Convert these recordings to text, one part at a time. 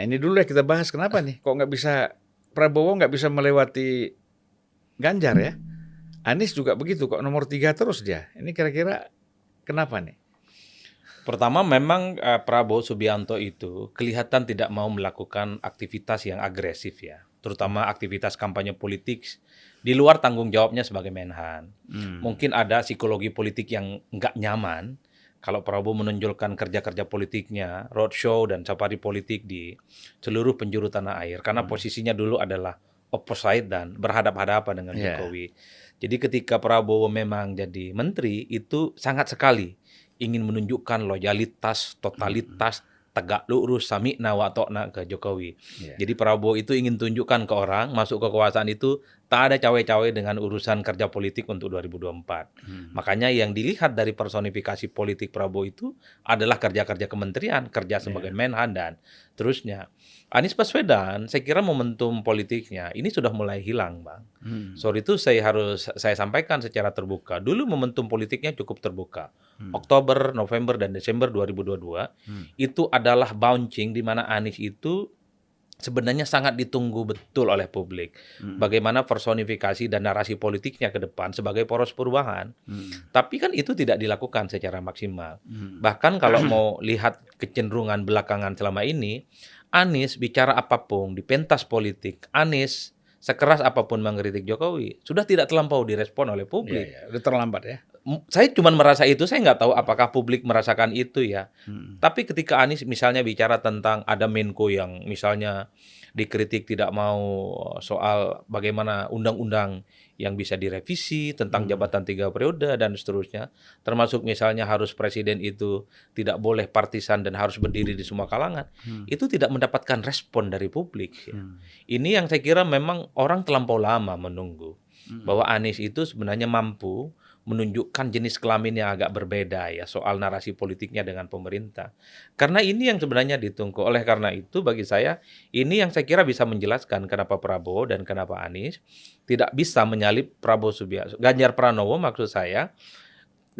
Nah, ini dulu ya kita bahas kenapa nih kok nggak bisa Prabowo nggak bisa melewati Ganjar ya. Anies juga begitu kok nomor 3 terus dia. Ini kira-kira kenapa nih? Pertama memang Prabowo Subianto itu kelihatan tidak mau melakukan aktivitas yang agresif ya, terutama aktivitas kampanye politik di luar tanggung jawabnya sebagai Menhan. Mungkin ada psikologi politik yang nggak nyaman kalau Prabowo menonjolkan kerja-kerja politiknya, roadshow dan safari politik di seluruh penjuru tanah air, karena posisinya dulu adalah opposite dan berhadap-hadapan dengan Ya. Jokowi. Jadi ketika Prabowo memang jadi menteri, itu sangat sekali ingin menunjukkan loyalitas, totalitas, tegak lurus, sami'na wa ta'na ke Jokowi. Ya. Jadi Prabowo itu ingin tunjukkan ke orang, masuk kekuasaan itu tak ada cawe-cawe dengan urusan kerja politik untuk 2024. Makanya yang dilihat dari personifikasi politik Prabowo itu adalah kerja-kerja kementerian, kerja sebagai Menhan dan terusnya. Anies Baswedan, saya kira momentum politiknya ini sudah mulai hilang, Bang. Sorry itu saya sampaikan secara terbuka. Dulu momentum politiknya cukup terbuka. Oktober, November, dan Desember 2022 itu adalah bouncing di mana Anies itu sebenarnya sangat ditunggu betul oleh publik. Bagaimana personifikasi dan narasi politiknya ke depan sebagai poros perubahan. Tapi kan itu tidak dilakukan secara maksimal. Bahkan kalau mau lihat kecenderungan belakangan selama ini, Anies bicara apapun di pentas politik, Anies sekeras apapun mengkritik Jokowi, sudah tidak terlampau direspon oleh Ya, publik. ya. Udah terlambat ya. Saya cuma merasa itu, saya nggak tahu apakah publik merasakan itu ya. Tapi ketika Anies misalnya bicara tentang ada Menko yang misalnya dikritik tidak mau soal bagaimana undang-undang yang bisa direvisi tentang jabatan 3 periode dan seterusnya, termasuk misalnya harus presiden itu tidak boleh partisan dan harus berdiri di semua kalangan, itu tidak mendapatkan respon dari publik. Ya. Ini yang saya kira memang orang terlampau lama menunggu bahwa Anies itu sebenarnya mampu menunjukkan jenis kelamin yang agak berbeda ya soal narasi politiknya dengan pemerintah. Karena ini yang sebenarnya ditunggu. Oleh karena itu bagi saya ini yang saya kira bisa menjelaskan kenapa Prabowo dan kenapa Anies tidak bisa menyalip Prabowo Subianto, Ganjar Pranowo maksud saya.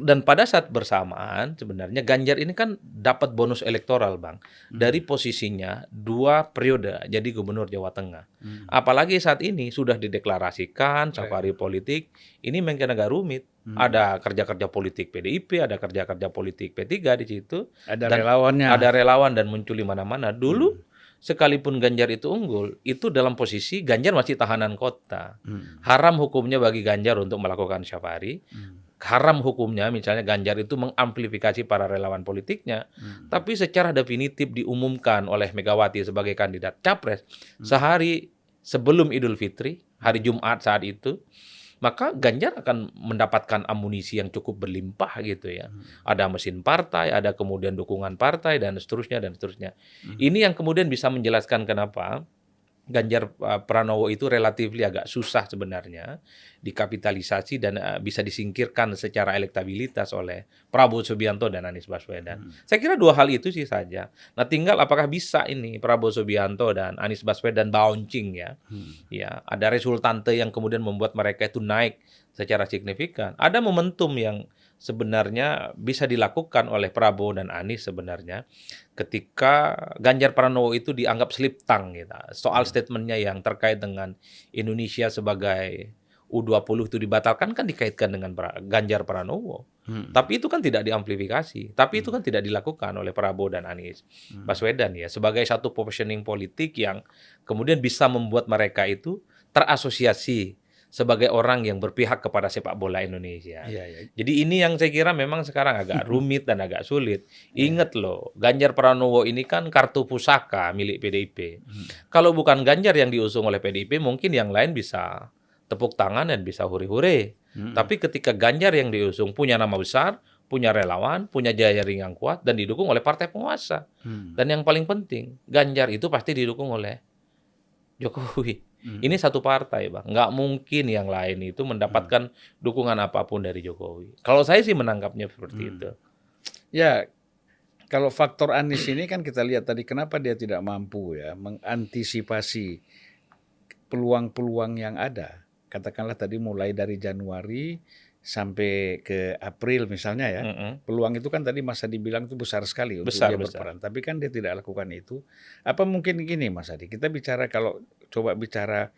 Dan pada saat bersamaan sebenarnya Ganjar ini kan dapat bonus elektoral, Bang, dari posisinya 2 periode jadi gubernur Jawa Tengah. Apalagi saat ini sudah dideklarasikan safari politik, ini mungkin agak rumit. Ada kerja-kerja politik PDIP, ada kerja-kerja politik P3 di situ, Ada dan relawannya. ada relawan dan muncul di mana-mana. Dulu sekalipun Ganjar itu unggul, itu dalam posisi Ganjar masih tahanan kota. Haram hukumnya bagi Ganjar untuk melakukan safari. Haram hukumnya misalnya Ganjar itu mengamplifikasi para relawan politiknya, tapi secara definitif diumumkan oleh Megawati sebagai kandidat capres sehari sebelum Idul Fitri, hari Jumat saat itu, maka Ganjar akan mendapatkan amunisi yang cukup berlimpah gitu ya. Ada mesin partai, ada kemudian dukungan partai dan seterusnya dan seterusnya. Ini yang kemudian bisa menjelaskan kenapa Ganjar Pranowo itu relatif agak susah sebenarnya dikapitalisasi dan bisa disingkirkan secara elektabilitas oleh Prabowo Subianto dan Anies Baswedan. Saya kira 2 hal itu sih saja. Nah, tinggal apakah bisa ini Prabowo Subianto dan Anies Baswedan bouncing ya. Ya, ada resultante yang kemudian membuat mereka itu naik secara signifikan. Ada momentum yang sebenarnya bisa dilakukan oleh Prabowo dan Anies sebenarnya ketika Ganjar Pranowo itu dianggap slip tang gitu. Soal statementnya yang terkait dengan Indonesia sebagai U20 itu dibatalkan kan dikaitkan dengan Ganjar Pranowo. Tapi itu kan tidak diamplifikasi. Tapi itu kan tidak dilakukan oleh Prabowo dan Anies Baswedan ya sebagai satu positioning politik yang kemudian bisa membuat mereka itu terasosiasi sebagai orang yang berpihak kepada sepak bola Indonesia. Iya, iya. Jadi ini yang saya kira memang sekarang agak rumit dan agak sulit. Iya. Ingat loh, Ganjar Pranowo ini kan kartu pusaka milik PDIP. Kalau bukan Ganjar yang diusung oleh PDIP, mungkin yang lain bisa tepuk tangan dan bisa hore-hore. Tapi ketika Ganjar yang diusung punya nama besar, punya relawan, punya jaring yang kuat, dan didukung oleh partai penguasa. Dan yang paling penting, Ganjar itu pasti didukung oleh Jokowi. Ini satu partai, Bang. Nggak mungkin yang lain itu mendapatkan dukungan apapun dari Jokowi. Kalau saya sih menangkapnya seperti itu. Ya, kalau faktor Anies ini kan kita lihat tadi kenapa dia tidak mampu ya mengantisipasi peluang-peluang yang ada. Katakanlah tadi mulai dari Januari sampai ke April misalnya ya, peluang itu kan tadi Mas Adi bilang itu besar sekali untuk dia berperan. Tapi kan dia tidak lakukan itu. Apa mungkin gini Mas Adi, kita bicara kalau coba bicara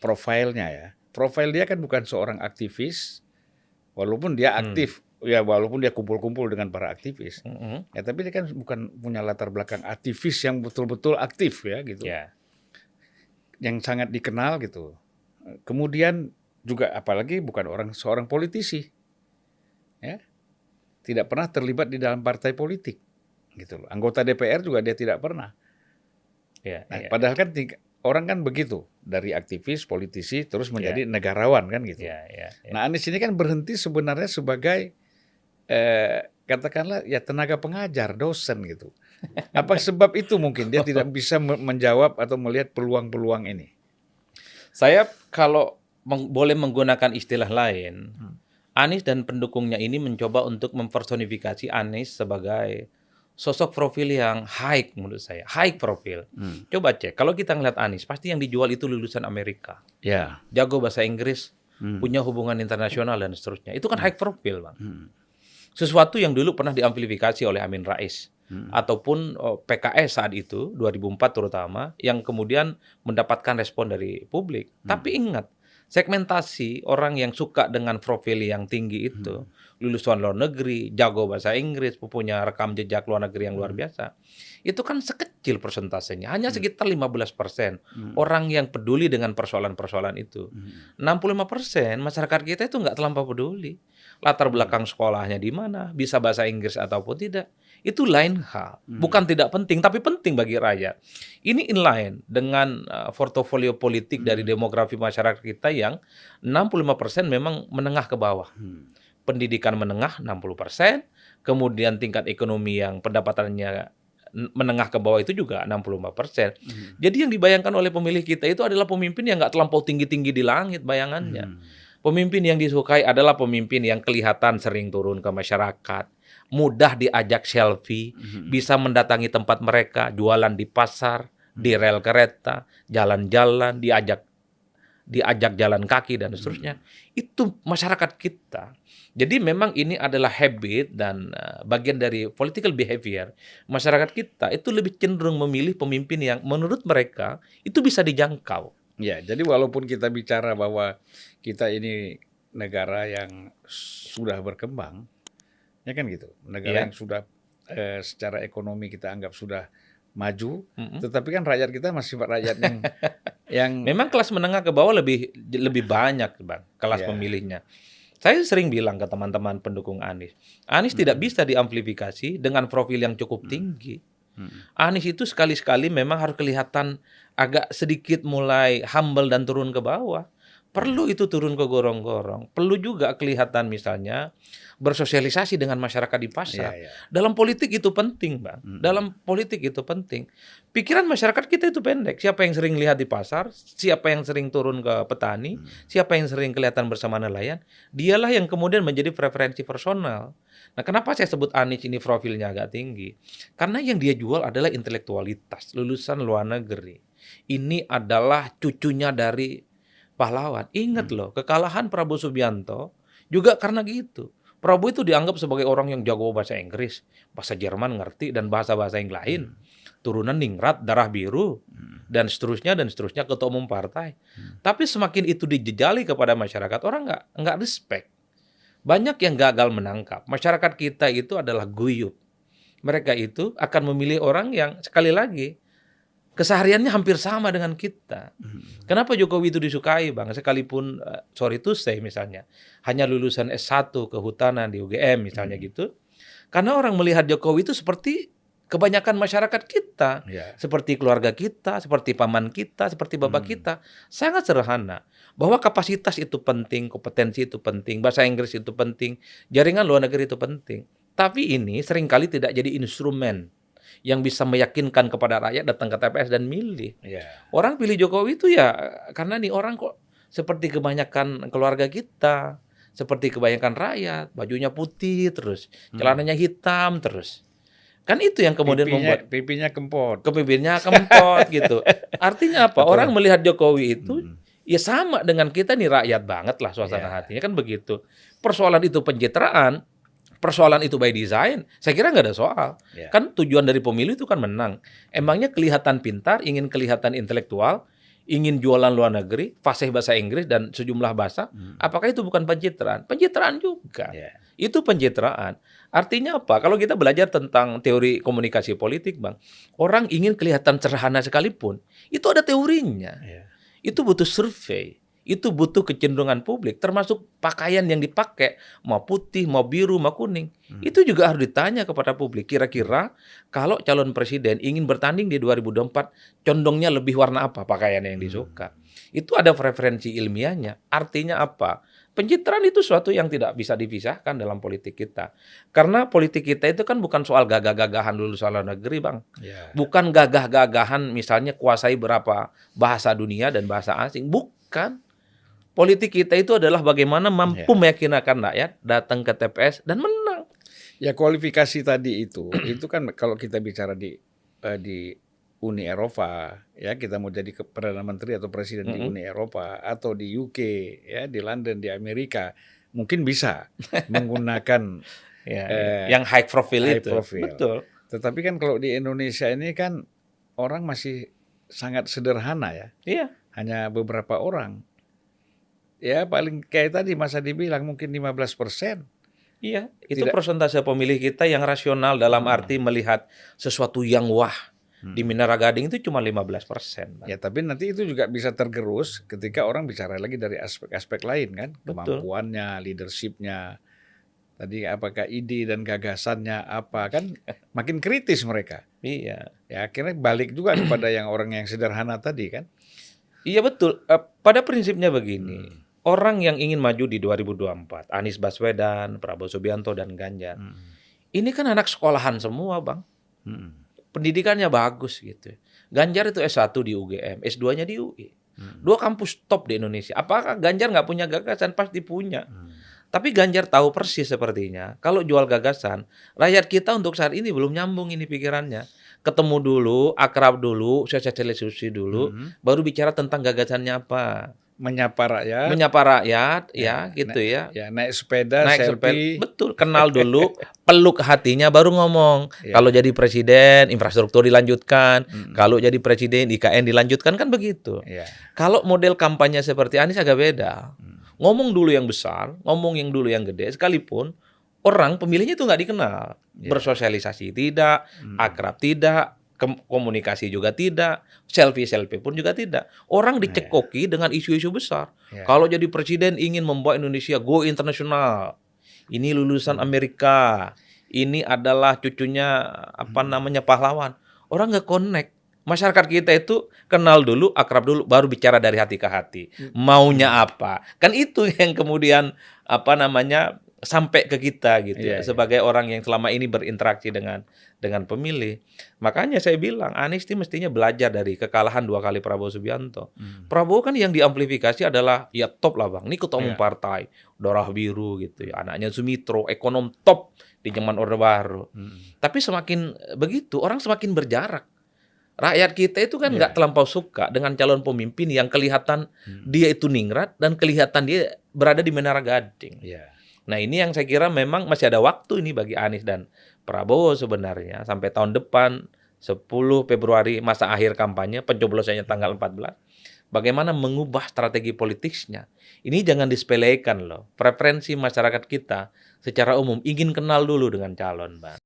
profilnya ya. Profil dia kan bukan seorang aktivis, walaupun dia aktif, ya walaupun dia kumpul-kumpul dengan para aktivis. Ya tapi dia kan bukan punya latar belakang aktivis yang betul-betul aktif ya gitu. Yang sangat dikenal gitu. Kemudian juga apalagi bukan seorang politisi, ya, tidak pernah terlibat di dalam partai politik, gitu loh. Anggota DPR juga dia tidak pernah. Padahal kan orang kan begitu dari aktivis, politisi, terus menjadi negarawan kan gitu. Nah Anies ini kan berhenti sebenarnya sebagai katakanlah ya tenaga pengajar, dosen gitu. Apa sebab itu mungkin dia tidak bisa menjawab atau melihat peluang-peluang ini? Saya kalau boleh menggunakan istilah lain, Anies dan pendukungnya ini mencoba untuk mempersonifikasi Anies sebagai sosok profil yang high menurut saya, high profil. Coba cek, kalau kita ngeliat Anies, pasti yang dijual itu lulusan Amerika, jago bahasa Inggris, punya hubungan internasional dan seterusnya. Itu kan high profil, Bang. Sesuatu yang dulu pernah diamplifikasi oleh Amin Rais. Ataupun PKS saat itu, 2004 terutama, yang kemudian mendapatkan respon dari publik. Tapi ingat, segmentasi orang yang suka dengan profil yang tinggi itu, lulusan luar negeri, jago bahasa Inggris, punya rekam jejak luar negeri yang luar biasa, itu kan sekecil persentasenya, hanya sekitar 15% orang yang peduli dengan persoalan-persoalan itu. 65% masyarakat kita itu nggak terlampau peduli. Latar belakang sekolahnya di mana, bisa bahasa Inggris ataupun tidak, itu lain hal. Bukan tidak penting, tapi penting bagi rakyat. Ini inline dengan portofolio politik dari demografi masyarakat kita yang 65% memang menengah ke bawah. Pendidikan menengah 60%, kemudian tingkat ekonomi yang pendapatannya menengah ke bawah itu juga 65%. Jadi yang dibayangkan oleh pemilih kita itu adalah pemimpin yang nggak terlampau tinggi-tinggi di langit bayangannya. Pemimpin yang disukai adalah pemimpin yang kelihatan sering turun ke masyarakat, mudah diajak selfie, bisa mendatangi tempat mereka, jualan di pasar, di rel kereta, jalan-jalan, diajak jalan kaki dan seterusnya. Itu masyarakat kita. Jadi memang ini adalah habit dan bagian dari political behavior. Masyarakat kita itu lebih cenderung memilih pemimpin yang menurut mereka itu bisa dijangkau. Ya, jadi walaupun kita bicara bahwa kita ini negara yang sudah berkembang, ya kan gitu, negara yang sudah secara ekonomi kita anggap sudah maju, tetapi kan rakyat kita masih rakyat yang memang kelas menengah ke bawah lebih banyak, Bang, kelas pemilihnya. Saya sering bilang ke teman-teman pendukung Anies, Anies tidak bisa diamplifikasi dengan profil yang cukup tinggi. Anies itu sekali-sekali memang harus kelihatan agak sedikit mulai humble dan turun ke bawah. Perlu itu turun ke gorong-gorong. Perlu juga kelihatan misalnya bersosialisasi dengan masyarakat di pasar. Dalam politik itu penting, Bang. Dalam politik itu penting. Pikiran masyarakat kita itu pendek. Siapa yang sering lihat di pasar, siapa yang sering turun ke petani, siapa yang sering kelihatan bersama nelayan, dialah yang kemudian menjadi preferensi personal. Nah, kenapa saya sebut Anies ini profilnya agak tinggi? Karena yang dia jual adalah intelektualitas, lulusan luar negeri. Ini adalah cucunya dari pahlawan. Ingat loh, kekalahan Prabowo Subianto juga karena gitu. Prabowo itu dianggap sebagai orang yang jago bahasa Inggris, bahasa Jerman ngerti, dan bahasa-bahasa yang lain. Turunan ningrat, darah biru, dan seterusnya, ketua umum partai. Tapi semakin itu dijejali kepada masyarakat, orang nggak respect. Banyak yang gagal menangkap. Masyarakat kita itu adalah guyup. Mereka itu akan memilih orang yang sekali lagi kesehariannya hampir sama dengan kita. Kenapa Jokowi itu disukai, Bang? Sekalipun, sorry to say misalnya, hanya lulusan S1 kehutanan di UGM misalnya gitu. Karena orang melihat Jokowi itu seperti kebanyakan masyarakat kita. Seperti keluarga kita, seperti paman kita, seperti bapak kita. Sangat sederhana. Bahwa kapasitas itu penting, kompetensi itu penting, bahasa Inggris itu penting, jaringan luar negeri itu penting. Tapi ini seringkali tidak jadi instrumen yang bisa meyakinkan kepada rakyat datang ke TPS dan milih. Orang pilih Jokowi itu ya karena nih orang kok seperti kebanyakan keluarga kita, seperti kebanyakan rakyat, bajunya putih terus, celananya hitam terus. Kan itu yang kemudian membuat pipinya kempot. Bibirnya kempot gitu. Artinya apa? Orang melihat Jokowi itu Ya sama dengan kita nih, rakyat banget lah suasana hatinya, kan begitu. Persoalan itu pencitraan, persoalan itu by design, saya kira nggak ada soal. Kan tujuan dari pemilu itu kan menang. Emangnya kelihatan pintar, ingin kelihatan intelektual, ingin jualan luar negeri, fasih bahasa Inggris dan sejumlah bahasa, apakah itu bukan pencitraan? Pencitraan juga. Itu pencitraan. Artinya apa? Kalau kita belajar tentang teori komunikasi politik, Bang, orang ingin kelihatan sederhana sekalipun, itu ada teorinya. Itu butuh survei. Itu butuh kecenderungan publik, termasuk pakaian yang dipakai, mau putih, mau biru, mau kuning. Itu juga harus ditanya kepada publik. Kira-kira kalau calon presiden ingin bertanding di 2024, condongnya lebih warna apa pakaian yang disuka? Itu ada preferensi ilmiahnya. Artinya apa? Pencitraan itu suatu yang tidak bisa dipisahkan dalam politik kita. Karena politik kita itu kan bukan soal gagah-gagahan lulusan luar negeri, Bang. Bukan gagah-gagahan misalnya kuasai berapa bahasa dunia dan bahasa asing. Bukan. Politik kita itu adalah bagaimana mampu meyakinkan rakyat datang ke TPS dan menang. Ya, kualifikasi tadi itu kan kalau kita bicara di Uni Eropa, ya, kita mau jadi Perdana Menteri atau Presiden di Uni Eropa atau di UK, ya, di London, di Amerika, mungkin bisa menggunakan yang high profile itu. Betul. Tetapi kan kalau di Indonesia ini kan orang masih sangat sederhana, ya. Hanya beberapa orang. Ya, paling kayak tadi Mas Adi bilang mungkin 15%. Iya, itu persentase pemilih kita yang rasional dalam arti melihat sesuatu yang wah. Di Menara Gading itu cuma 15%. Ya, tapi nanti itu juga bisa tergerus ketika orang bicara lagi dari aspek-aspek lain kan. Kemampuannya, leadership-nya. Tadi apakah ide dan gagasannya apa, kan makin kritis mereka. Iya. Ya, akhirnya balik juga kepada yang orang yang sederhana tadi kan. Iya, betul. Pada prinsipnya begini. Orang yang ingin maju di 2024, Anies Baswedan, Prabowo Subianto, dan Ganjar, ini kan anak sekolahan semua, Bang. Pendidikannya bagus gitu. Ganjar itu S1 di UGM, S2-nya di UI. 2 kampus top di Indonesia. Apakah Ganjar nggak punya gagasan? Pasti punya. Tapi Ganjar tahu persis sepertinya, kalau jual gagasan, rakyat kita untuk saat ini belum nyambung ini pikirannya. Ketemu dulu, akrab dulu, sosialisasi dulu, baru bicara tentang gagasannya apa. Menyapa rakyat, ya gitu ya. Ya, naik sepeda, selfie. Betul, kenal dulu, peluk hatinya, baru ngomong. Kalau jadi presiden, infrastruktur dilanjutkan. Kalau jadi presiden, IKN dilanjutkan, kan begitu. Kalau model kampanye seperti Anies agak beda. Ngomong dulu yang besar, ngomong yang dulu yang gede, sekalipun orang pemilihnya itu nggak dikenal. Bersosialisasi tidak, akrab tidak, komunikasi juga tidak, selfie pun juga tidak. Orang dicekoki dengan isu-isu besar. Kalau jadi presiden ingin membawa Indonesia go internasional. Ini lulusan Amerika. Ini adalah cucunya pahlawan. Orang nggak connect. Masyarakat kita itu kenal dulu, akrab dulu, baru bicara dari hati ke hati. Maunya apa? Kan itu yang kemudian sampai ke kita gitu sebagai orang yang selama ini berinteraksi dengan pemilih. Makanya saya bilang Anies ini mestinya belajar dari kekalahan 2 kali Prabowo Subianto. Prabowo kan yang diamplifikasi adalah ya top lah, Bang. Ini ketua umum partai, darah biru gitu ya. Anaknya Sumitro, ekonom top di zaman Orde Baru. Tapi semakin begitu orang semakin berjarak. Rakyat kita itu kan nggak terlampau suka dengan calon pemimpin yang kelihatan dia itu ningrat dan kelihatan dia berada di Menara Gading. Nah, ini yang saya kira memang masih ada waktu ini bagi Anies dan Prabowo sebenarnya sampai tahun depan 10 Februari masa akhir kampanye, pencoblosannya tanggal 14. Bagaimana mengubah strategi politiknya. Ini jangan disepelekan loh. Preferensi masyarakat kita secara umum ingin kenal dulu dengan calon, Bang.